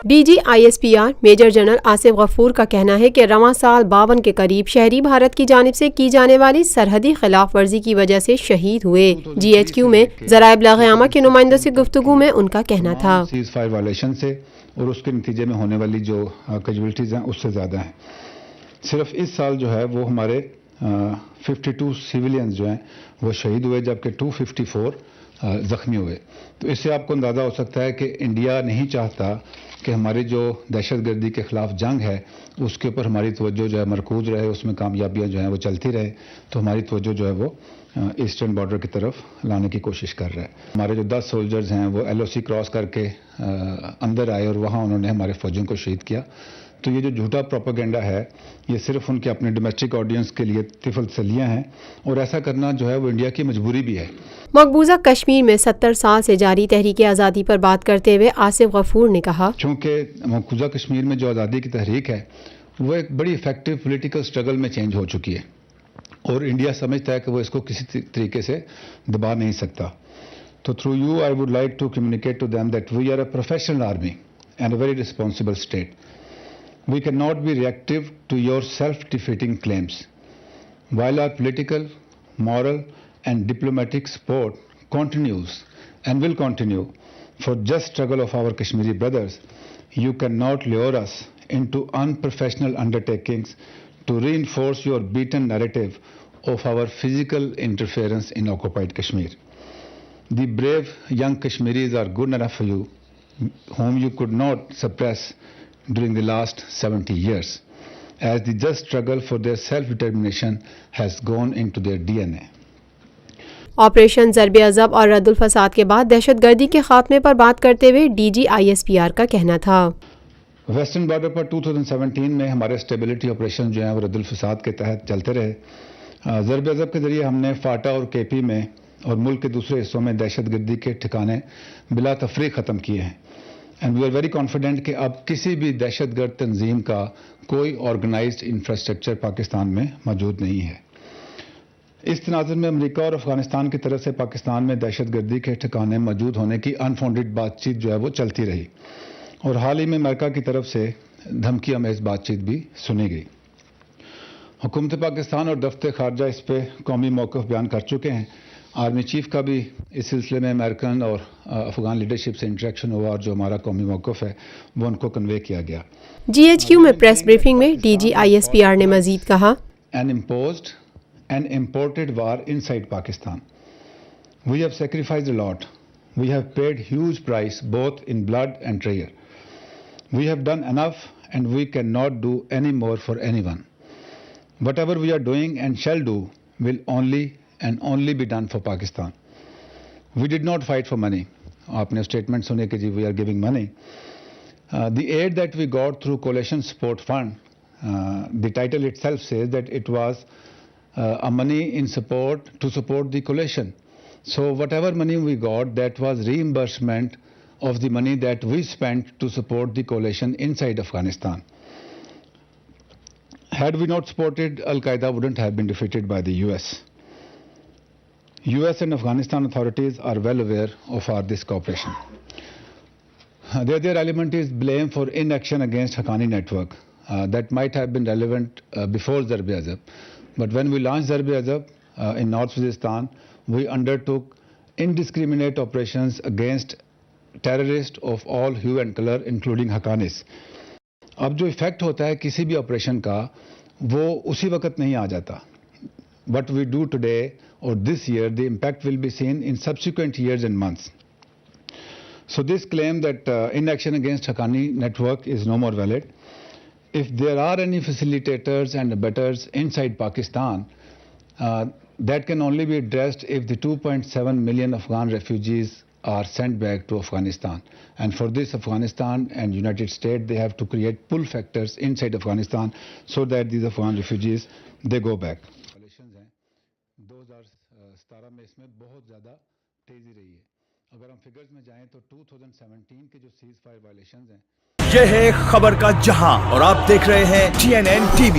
DGISPR major general Asif Ghafoor का कहना है कि रवां साल 52 के करीब शहरी भारत की जानिब से की जाने वाली सरहदी खिलाफ वर्जी की वजह से शहीद हुए। GHQ में ज़राए इब्लाग़-ए-आमा के नुमाइंदों से गुफ्तगू में उनका कहना था, सीज़ फायर वायलेशन से और उसके नतीजे में होने वाली जो कैजुअल्टीज़ हैं उससे ज़्यादा हैं। सिर्फ इस साल जो है वो हमारे 52 सिविलियंस जो हैं वो शहीद हुए, जबकि 254 ज़ख्मी हुए। तो इससे आपको अंदाज़ा हो सकता है कि इंडिया नहीं चाहता कि हमारी जो दहशतगर्दी के ख़िलाफ़ जंग है उसके ऊपर हमारी तवज्जो जो है मरकूज़ रहे, उसमें कामयाबियाँ जो हैं वो चलती रहे। तो हमारी तवज्जो जो है वो ईस्टर्न बॉर्डर की तरफ लाने की कोशिश कर रहा है। हमारे जो 10 सोल्जर्स हैं वो LOC क्रॉस करके अंदर आए और वहाँ उन्होंने हमारे फ़ौजियों को शहीद किया। तो ये जो झूठा प्रोपेगेंडा है ये सिर्फ उनके अपने डोमेस्टिक ऑडियंस के लिए तिफल तसलियाँ हैं, और ऐसा करना जो है वो इंडिया की मजबूरी भी है। मकबूजा कश्मीर में 70 साल से जारी तहरीक आज़ादी पर बात करते हुए आसिफ गफूर ने कहा, चूँकि मकबूजा कश्मीर में जो आज़ादी की तहरीक है वो एक बड़ी इफेक्टिव पॉलिटिकल स्ट्रगल में चेंज हो चुकी है, और इंडिया समझता है कि वो इसको किसी तरीके से दबा नहीं सकता। तो through you I would like to communicate to them that we are a professional army and a very responsible state. We cannot be reactive to your self-defeating claims. While our political, moral and diplomatic support continues and will continue for just struggle of our Kashmiri brothers, you cannot lure us into unprofessional undertakings to reinforce your beaten narrative of our physical interference in occupied Kashmir. The brave young Kashmiris are good enough for you, whom you could not suppress during the last 70 years, as the just struggle for their self-determination has gone into their DNA. Operation Zarb-e-Azb और रद्दुल फसाद के बाद दहशतगर्दी के खात्मे पर बात करते हुए DGISPR का कहना था, वेस्टर्न बॉर्डर पर 2017 में हमारे स्टेबिलिटी ऑपरेशन जो हैं वो रद्दुल फसाद के तहत चलते रहे। ज़रबे अज़ब के ज़रिए हमने फाटा और KP में और मुल्क के दूसरे हिस्सों में दहशतगर्दी के ठिकाने बिला तफरीक ख़त्म किए हैं। And we are very confident कि अब किसी भी दहशतगर्द तंजीम का कोई ऑर्गेनाइज्ड इंफ्रास्ट्रक्चर पाकिस्तान में मौजूद नहीं है। इस तनाज़ुर में अमेरिका और अफगानिस्तान की तरफ से पाकिस्तान में दहशतगर्दी के ठिकाने मौजूद होने की अनफाउंडेड बातचीत जो है वो चलती रही, और हाल ही में अमेरिका की तरफ से धमकी अमेज़ बातचीत भी सुनी गई। हुकूमत पाकिस्तान और दफ्तर खारजा इस पर कौमी मौक़िफ़ बयान कर चुके हैं। आर्मी चीफ का भी इस सिलसिले में अमेरिकन और अफगान लीडरशिप से इंटरेक्शन हुआ, और जो हमारा कौमी मौक़िफ़ है वो उनको कन्वे किया गया। GHQ में प्रेस ब्रीफिंग में DGISPR ने मजीद कहा, An imposed and imported war inside Pakistan. We have sacrificed a lot. We have paid huge price both in blood and treasure. We have done enough and we cannot do any more for anyone. Whatever we are doing and shall do will only and only be done for Pakistan. We did not fight for money. आपने statement सुने कि जी we are giving money. The aid that we got through Coalition Support Fund, the title itself says that it was a money in support to support the coalition. So whatever money we got, that was reimbursement of the money that we spent to support the coalition inside Afghanistan. Had we not supported, Al-Qaeda wouldn't have been defeated by the US. US and Afghanistan authorities are well aware of this cooperation. The other element is blame for inaction against Haqqani network. That might have been relevant before ज़रबे अज़ब, but when we launched ज़रबे अज़ब in North Waziristan, we undertook indiscriminate operations against terrorists of all hue and color, including Haqqanis. अब जो effect होता है किसी भी operation का वो उसी वक्त नहीं आ जाता. What we do today or this year, the impact will be seen in subsequent years and months. So this claim that inaction against Haqqani network is no more valid. If there are any facilitators and abettors inside Pakistan, that can only be addressed if the 2.7 million Afghan refugees are sent back to Afghanistan. And for this, Afghanistan and United States, they have to create pull factors inside Afghanistan so that these Afghan refugees, they go back. 2017 में इसमें बहुत ज़्यादा तेज़ी रही है। अगर हम figures में जाएं तो 2017 के जो सीज़ फायर वायलेशंस हैं, ये है खबर का जहां, और आप देख रहे हैं TNN TV।